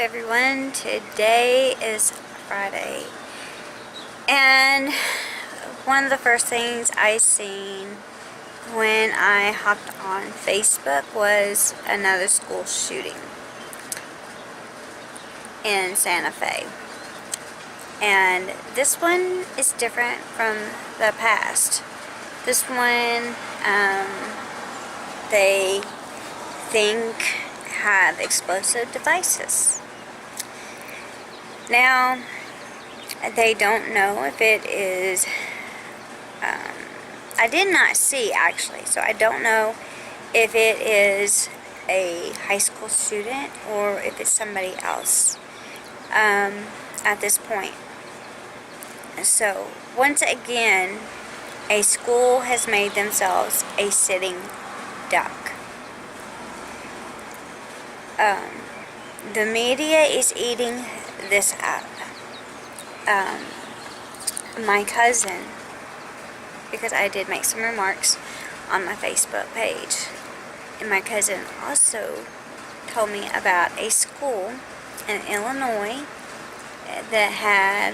everyone. Today is Friday, and one of the first things I seen when I hopped on Facebook was another school shooting in Santa Fe. And this one is different from the past. This one, they think have explosive devices. Now, they don't know if it is, I did not see actually, so I don't know if it is a high school student or if it's somebody else at this point. So, once again, a school has made themselves a sitting duck. The media is eating this up. My cousin, because I did make some remarks on my Facebook page, and my cousin also told me about a school in Illinois that had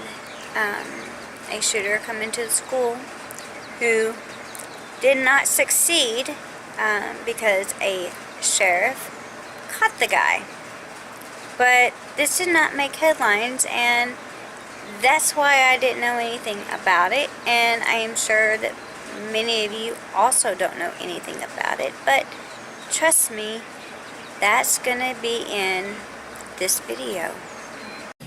a shooter come into the school who did not succeed because a sheriff caught the guy. But this did not make headlines, and that's why I didn't know anything about it, and I am sure that many of you also don't know anything about it, but trust me, that's gonna be in this video.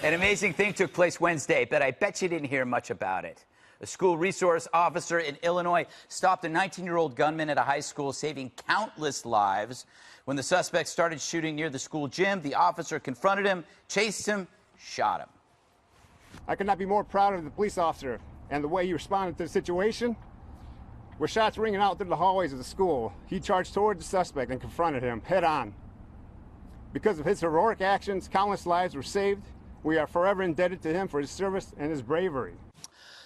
An amazing thing took place Wednesday, but I bet you didn't hear much about it. A school resource officer in Illinois stopped a 19-year-old gunman at a high school, saving countless lives. When the suspect started shooting near the school gym, the officer confronted him, chased him, shot him. I could not be more proud of the police officer and the way he responded to the situation. With shots ringing out through the hallways of the school, he charged toward the suspect and confronted him head on. Because of his heroic actions, countless lives were saved. We are forever indebted to him for his service and his bravery.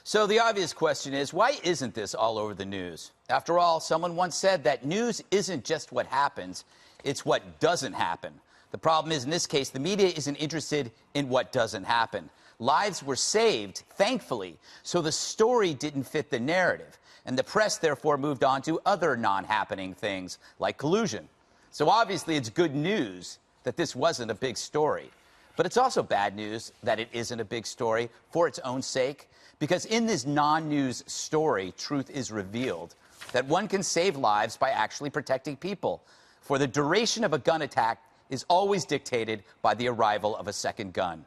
So the obvious question is, why isn't this all over the news? After all, someone once said that news isn't just what happens, it's what doesn't happen. The problem is, in this case, the media isn't interested in what doesn't happen. Lives were saved, thankfully, so the story didn't fit the narrative. And the press, therefore, moved on to other non-happening things, like collusion. So obviously, it's good news that this wasn't a big story. But it's also bad news that it isn't a big story for its own sake. Because in this non-news story, truth is revealed that one can save lives by actually protecting people. For the duration of a gun attack is always dictated by the arrival of a second gun.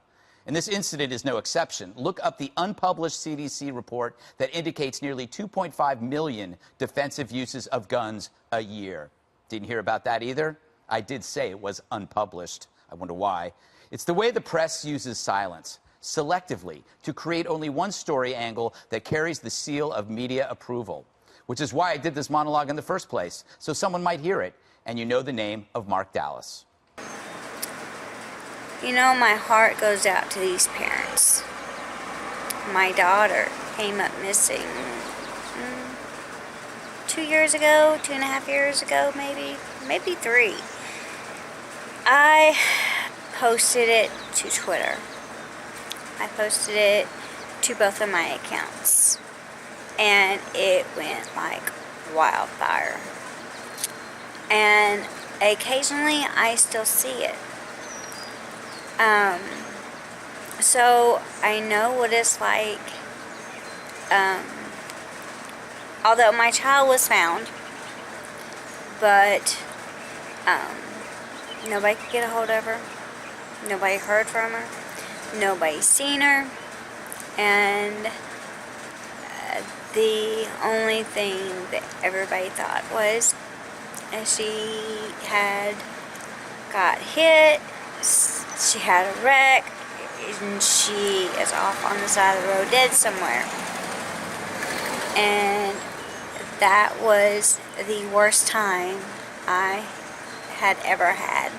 And this incident is no exception. Look up the unpublished CDC report that indicates nearly 2.5 million defensive uses of guns a year. Didn't hear about that either? I did say it was unpublished. I wonder why. It's the way the press uses silence selectively to create only one story angle that carries the seal of media approval, which is why I did this monologue in the first place, so someone might hear it, and you know the name of Mark Dallas. You know, my heart goes out to these parents. My daughter came up missing 2 years ago, 2.5 years ago, maybe 3. I posted it to Twitter. I posted it to both of my accounts, and it went like wildfire. And occasionally I still see it. So I know what it's like. Although my child was found, but nobody could get a hold of her. Nobody heard from her. Nobody's seen her. And the only thing that everybody thought was she had got hit, she had a wreck, and she is off on the side of the road dead somewhere. And that was the worst time I had ever had.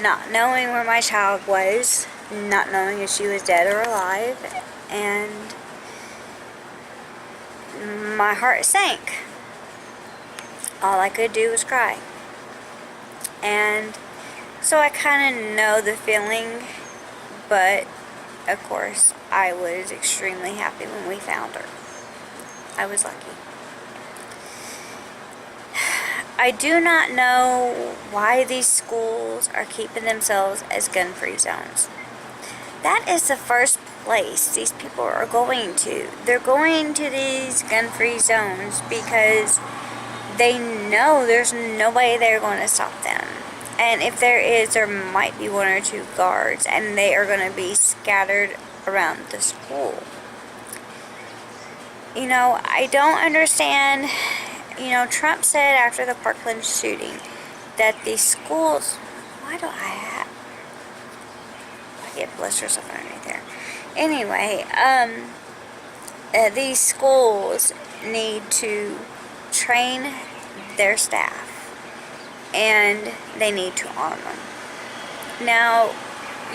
Not knowing where my child was, not knowing if she was dead or alive, and my heart sank. All I could do was cry. And so I kind of know the feeling But, of course, I was extremely happy when we found her. I was lucky. I do not know why these schools are keeping themselves as gun-free zones. That is the first place these people are going to. They're going to these gun-free zones because they know there's nobody there going to stop them. And if there is, there might be one or two guards, and they are going to be scattered around the school. You know, I don't understand. You know, Trump said after the Parkland shooting that the schools... Why do I get blisters up underneath there? Anyway, these schools need to train their staff, and they need to arm them. Now,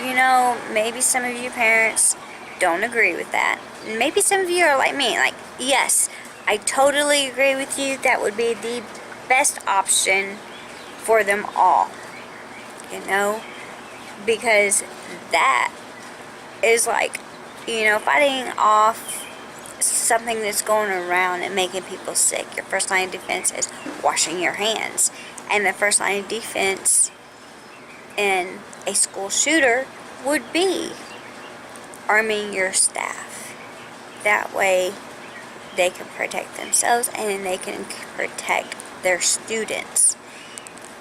you know, maybe some of you parents don't agree with that. Maybe some of you are like me, like, yes, I totally agree with you. That would be the best option for them all, you know, because that is like, you know, fighting off something that's going around and making people sick. Your first line of defense is washing your hands, and the first line of defense in a school shooter would be arming your staff. That way they can protect themselves and they can protect their students.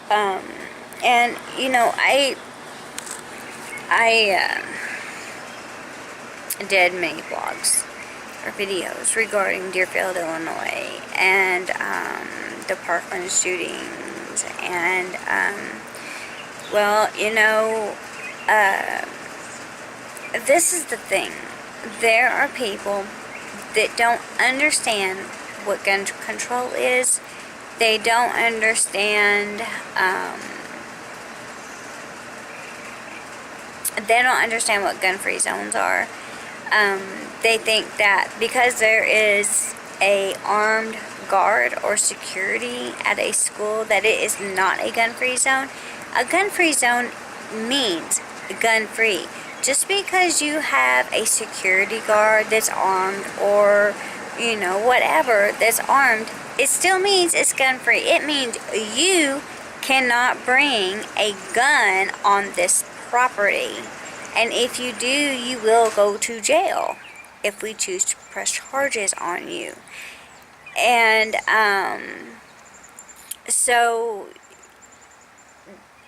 And you know, I did many blogs or videos regarding Deerfield, Illinois, and the Parkland shootings, and well, you know, this is the thing. There are people that don't understand what gun control is. They don't understand, what gun-free zones are. They think that because there is a armed guard or security at a school that it is not a gun-free zone. A gun-free zone means gun-free. Just because you have a security guard that's armed, or, you know, whatever that's armed, it still means it's gun-free. It means you cannot bring a gun on this property. And if you do, you will go to jail if we choose to press charges on you. And, so,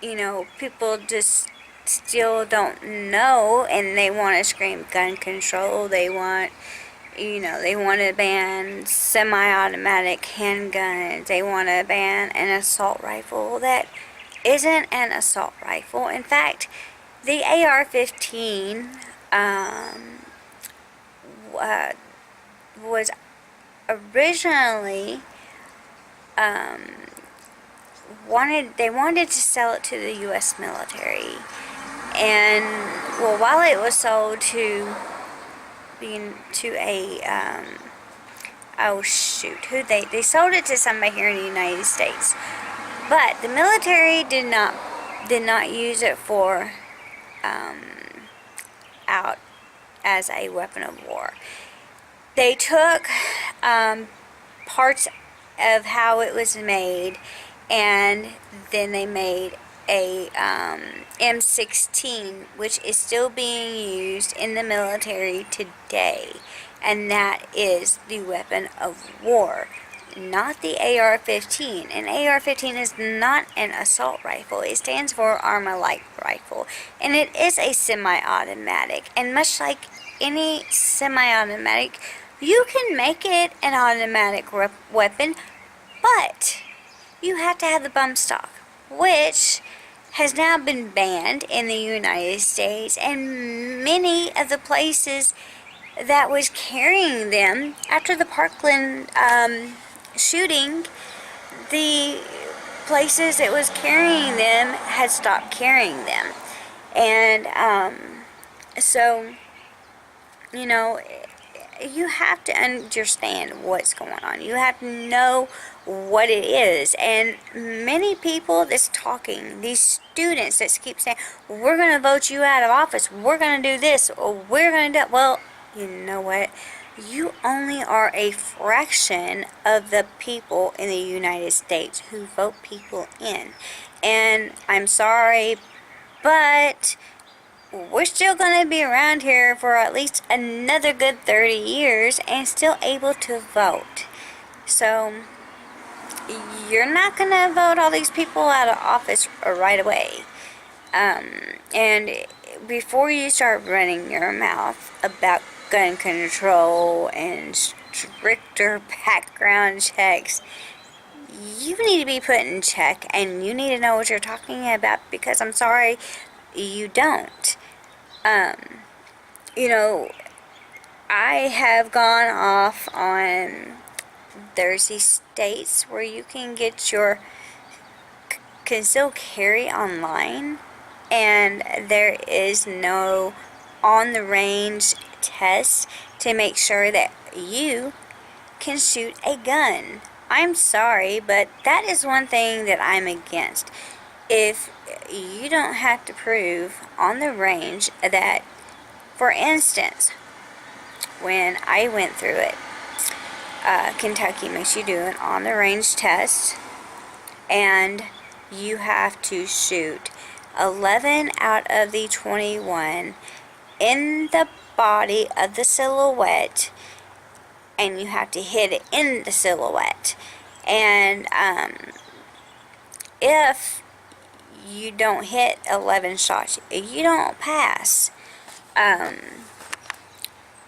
you know, people just still don't know, and they want to scream gun control. They want, you know, they want to ban semi-automatic handguns. They want to ban an assault rifle that isn't an assault rifle. In fact, the AR-15 was originally they wanted to sell it to the U.S. military, and well, while it was sold to they sold it to somebody here in the United States, but the military did not use it for out as a weapon of war. They took parts of how it was made, and then they made a M16, which is still being used in the military today, and that is the weapon of war, not the AR-15. An AR-15 is not an assault rifle. It stands for Armalite rifle, and it is a semi-automatic, and much like any semi-automatic, you can make it an automatic weapon, but you have to have the bump stock, which has now been banned in the United States, and many of the places that was carrying them after the Parkland shooting, the places it was carrying them had stopped carrying them. And so, you know, you have to understand what's going on. You have to know what it is. And many people that's talking, these students that keep saying, we're going to vote you out of office, we're going to do this, or we're going to do, well, you know what? You only are a fraction of the people in the United States who vote people in. And I'm sorry, but we're still going to be around here for at least another good 30 years and still able to vote. So, you're not going to vote all these people out of office right away. And before you start running your mouth about gun control and stricter background checks, you need to be put in check, and you need to know what you're talking about, because I'm sorry, you don't. You know, I have gone off on there's these states where you can get your concealed carry online, and there is no on the range test to make sure that you can shoot a gun. I'm sorry, but that is one thing that I'm against. If you don't have to prove on the range that, for instance, when I went through it, Kentucky makes you do an on the range test, and you have to shoot 11 out of the 21 in the body of the silhouette, and you have to hit it in the silhouette. And if you don't hit 11 shots, you don't pass.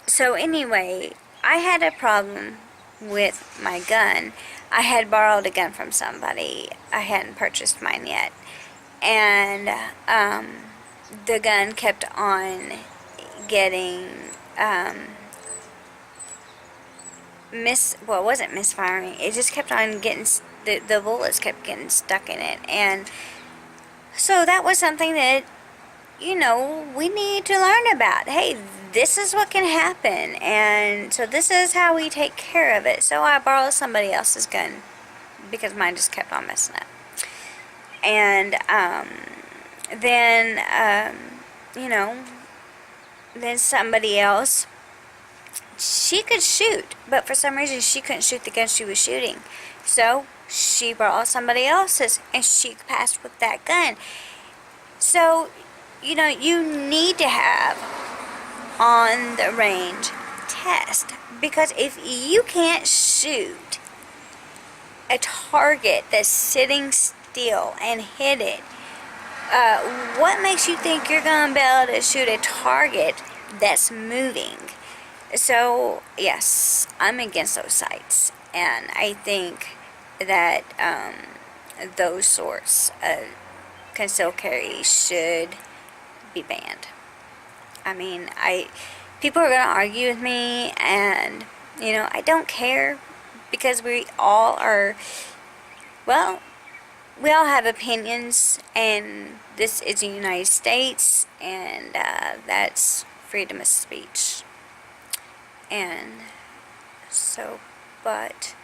So anyway, I had a problem with my gun. I had borrowed a gun from somebody. I hadn't purchased mine yet. And the gun kept on getting well, it wasn't misfiring. It just kept on getting, the bullets kept getting stuck in it. And so that was something that, you know, we need to learn about. Hey, this is what can happen, and so this is how we take care of it. So I borrowed somebody else's gun because mine just kept on messing up. And then you know, then somebody else, she could shoot, but for some reason she couldn't shoot the gun she was shooting. So she borrowed somebody else's, and she passed with that gun. So, you know, you need to have on the range test, because if you can't shoot a target that's sitting still and hit it, what makes you think you're going to be able to shoot a target that's moving? So yes, I'm against those sites, and I think that those sorts of concealed carry should be banned. I mean, people are going to argue with me, and, you know, I don't care, because we all are, well, we all have opinions, and this is the United States, and that's freedom of speech. And so, but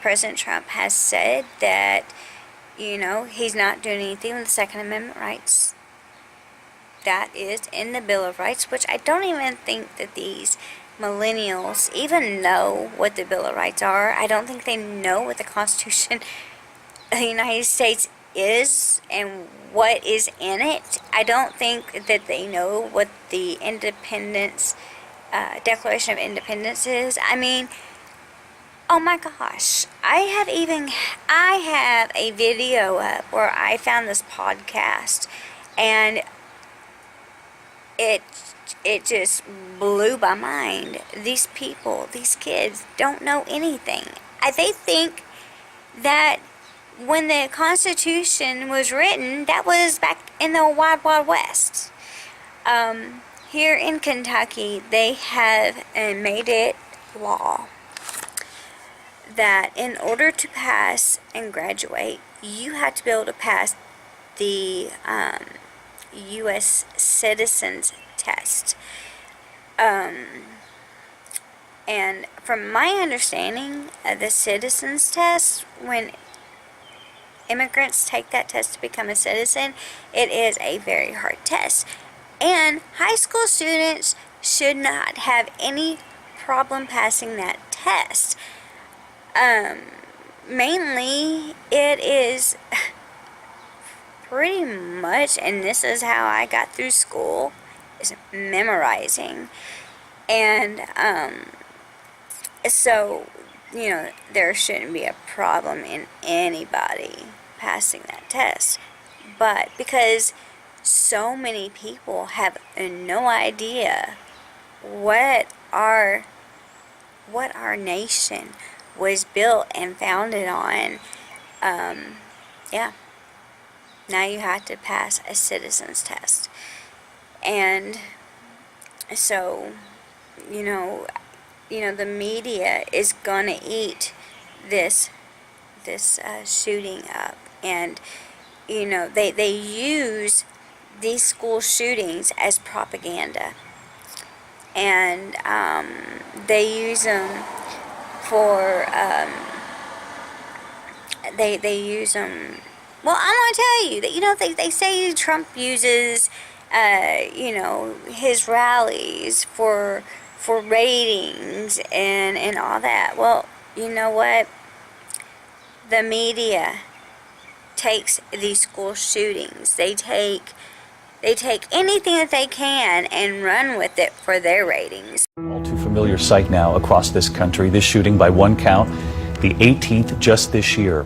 President Trump has said that, you know, he's not doing anything with the Second Amendment rights. That is in the Bill of Rights, which I don't even think that these millennials even know what the Bill of Rights are. I don't think they know what the Constitution of the United States is and what is in it. I don't think that they know what the Independence, Declaration of Independence is. I mean, oh my gosh, I have a video up where I found this podcast, and it just blew my mind. These people, these kids don't know anything. They think that when the Constitution was written, that was back in the Wild Wild West. Here in Kentucky, they have made it law that in order to pass and graduate, you have to be able to pass the U.S. citizens test. And from my understanding of the citizens test, when immigrants take that test to become a citizen, it is a very hard test. And high school students should not have any problem passing that test. Mainly, it is pretty much, and this is how I got through school, is memorizing. And so, there shouldn't be a problem in anybody passing that test. But because so many people have no idea what our nation was built and founded on, now you have to pass a citizen's test. And so, the media is gonna eat this shooting up, and they use these school shootings as propaganda, and they use them for they use them. Well, I'm gonna tell you that they say Trump uses his rallies for ratings and all that. Well, you know what? The media takes these school shootings. They take anything that they can and run with it for their ratings. All too familiar sight now across this country. This shooting, by one count, the 18th just this year.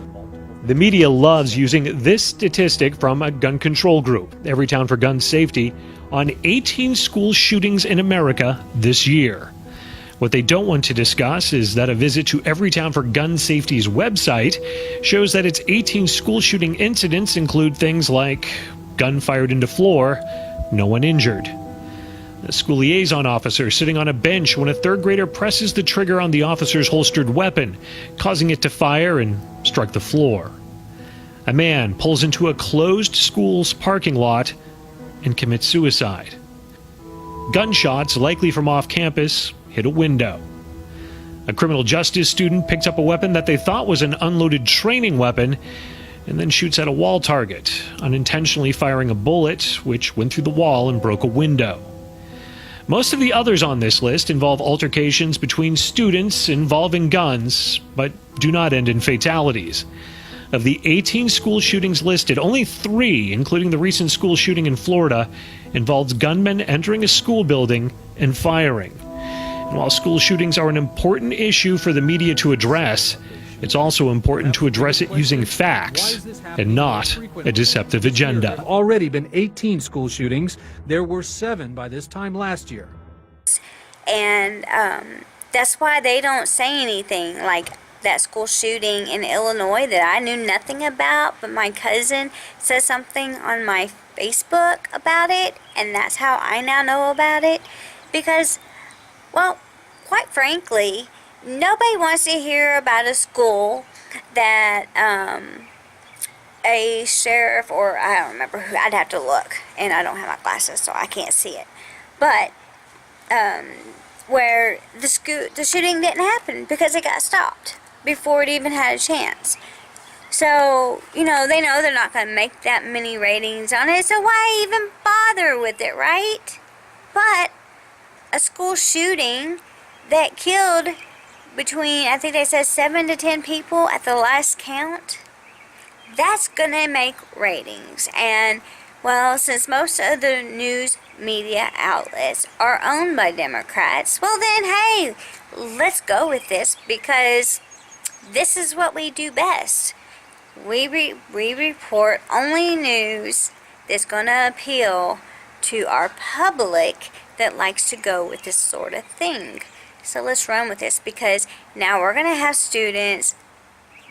The media loves using this statistic from a gun control group, Everytown for Gun Safety, on 18 school shootings in America this year. What they don't want to discuss is that a visit to Everytown for Gun Safety's website shows that its 18 school shooting incidents include things like gun fired into floor, no one injured. A school liaison officer sitting on a bench when a third grader presses the trigger on the officer's holstered weapon, causing it to fire and strike the floor. A man pulls into a closed school's parking lot and commits suicide. Gunshots, likely from off campus, hit a window. A criminal justice student picks up a weapon that they thought was an unloaded training weapon and then shoots at a wall target, unintentionally firing a bullet which went through the wall and broke a window. Most of the others on this list involve altercations between students involving guns, but do not end in fatalities. Of the 18 school shootings listed, only 3, including the recent school shooting in Florida, involved gunmen entering a school building and firing. And while school shootings are an important issue for the media to address, it's also important to address it using facts and not a deceptive agenda. Already been 18 school shootings. There were 7 by this time last year. And that's why they don't say anything like that school shooting in Illinois that I knew nothing about, but my cousin said something on my Facebook about it, and that's how I now know about it. Because, well, quite frankly, nobody wants to hear about a school that a sheriff, or I don't remember who, I'd have to look, and I don't have my glasses so I can't see it, but where the shooting didn't happen because it got stopped before it even had a chance. So, they know they're not going to make that many ratings on it, so why even bother with it, right? But a school shooting that killed between, I think they said 7 to 10 people at the last count, that's going to make ratings. And, well, since most of the news media outlets are owned by Democrats, well then, hey, let's go with this, because this is what we do best. We report only news that's going to appeal to our public that likes to go with this sort of thing. So let's run with this, because now we're going to have students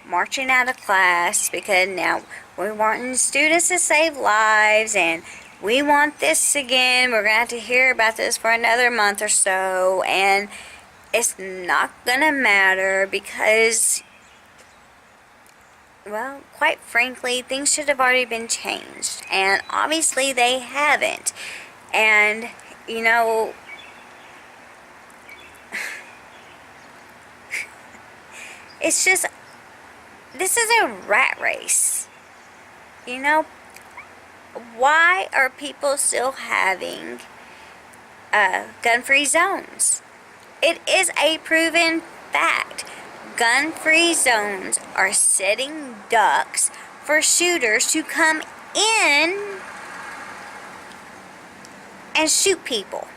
marching out of class, because now we're wanting students to save lives, and we want this again. We're going to have to hear about this for another month or so, and it's not going to matter, because well, quite frankly, things should have already been changed. And obviously they haven't. And, you know, it's just, this is a rat race. You know, why are people still having gun-free zones? It is a proven fact. Gun-free zones are setting ducks for shooters to come in and shoot people.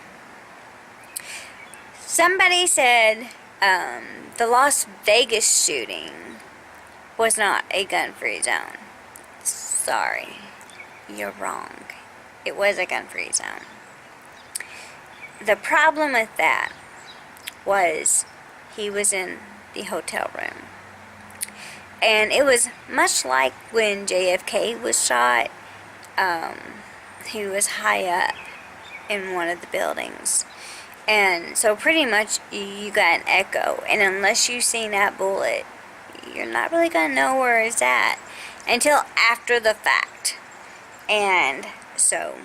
Somebody said the Las Vegas shooting was not a gun-free zone. Sorry, you're wrong. It was a gun-free zone. The problem with that was he was in the hotel room. And it was much like when JFK was shot. He was high up in one of the buildings. And so pretty much you got an echo. And unless you've seen that bullet, you're not really going to know where it's at until after the fact. And so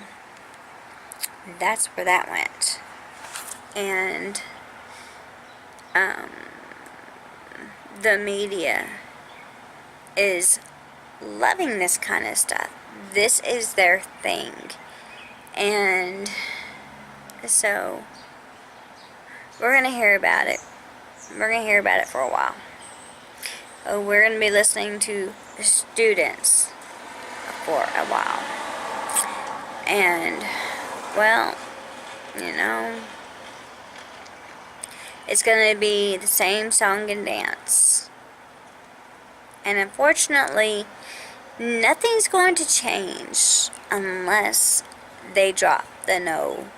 that's where that went. And the media is loving this kind of stuff. This is their thing. And so we're going to hear about it. We're going to hear about it for a while. We're going to be listening to students for a while. And, well, you know, it's going to be the same song and dance. And unfortunately, nothing's going to change unless they drop the no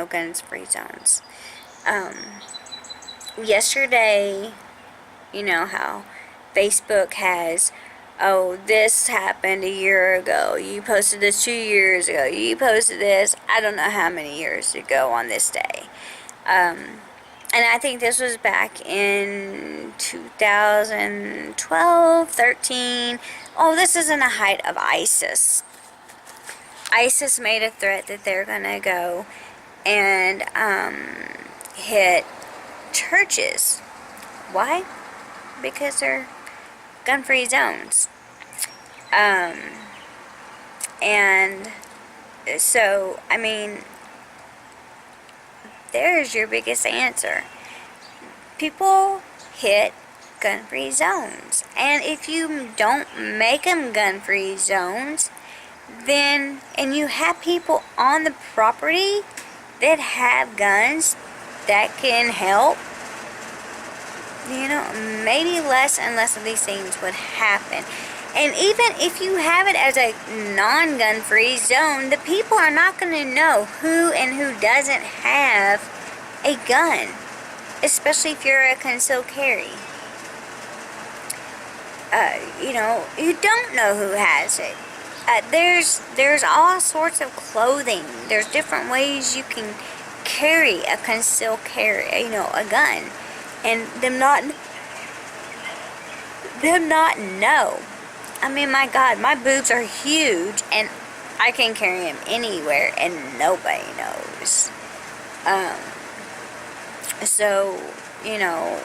guns free zones. Yesterday, you know how Facebook has, oh, this happened a year ago, you posted this 2 years ago, you posted this I don't know how many years ago on this day. And I think this was back in 2012, 13. Oh, this is in the height of ISIS. ISIS made a threat that they're going to go and hit churches. Why? Because they're gun-free zones. And so, I mean, there's your biggest answer. People hit gun-free zones. And if you don't make them gun-free zones, then, and you have people on the property that have guns that can help, you know, maybe less and less of these things would happen. And even if you have it as a non-gun free zone, the people are not going to know who and who doesn't have a gun, especially if you're a concealed carry. You know, you don't know who has it. There's all sorts of clothing. There's different ways you can carry a concealed carry, you know, a gun, and them not know. I mean, my God, my boobs are huge, and I can carry them anywhere, and nobody knows. So, you know,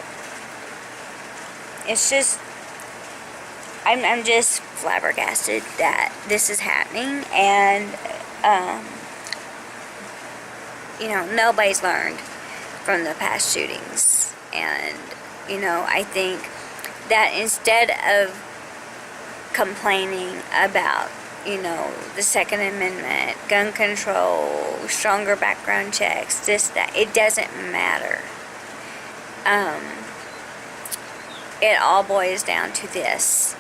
it's just, I'm just flabbergasted that this is happening, and, you know, nobody's learned from the past shootings. And, you know, I think that instead of complaining about, you know, the Second Amendment, gun control, stronger background checks, this, that, it doesn't matter. It all boils down to this.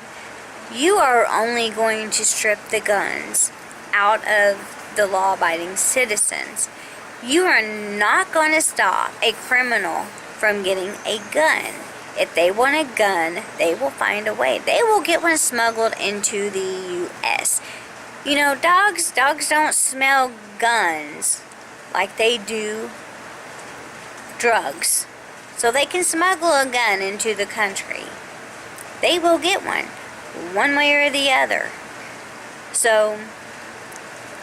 You are only going to strip the guns out of the law-abiding citizens. You are not going to stop a criminal from getting a gun. If they want a gun, they will find a way. They will get one smuggled into the U.S. You know, dogs don't smell guns like they do drugs. So they can smuggle a gun into the country. they will get one way or the other. So,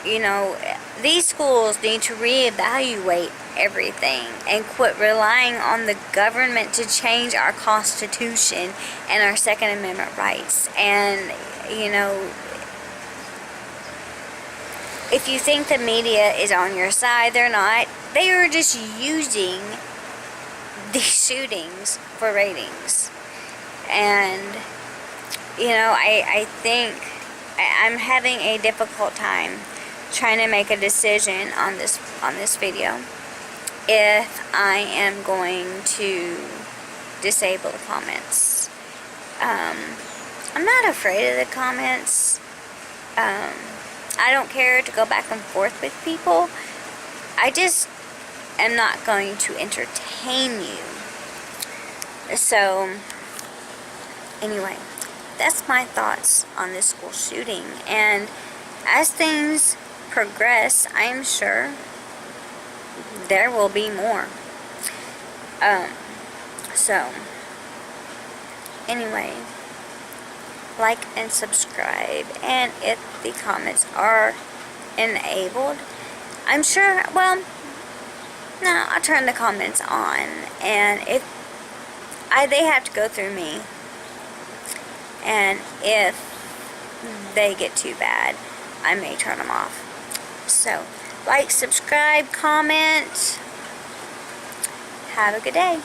you know, these schools need to reevaluate everything and quit relying on the government to change our Constitution and our Second Amendment rights. And, you know, if you think the media is on your side, they're not. They are just using these shootings for ratings. And, you know, I think I'm having a difficult time trying to make a decision on this video if I am going to disable the comments. I'm not afraid of the comments. I don't care to go back and forth with people. I just am not going to entertain you. So, anyway, that's my thoughts on this school shooting. And as things progress, I'm sure there will be more. So, anyway, like and subscribe, and if the comments are enabled, I'm sure, well, no, I'll turn the comments on, and if they have to go through me, and if they get too bad, I may turn them off. So, like, subscribe, comment. Have a good day.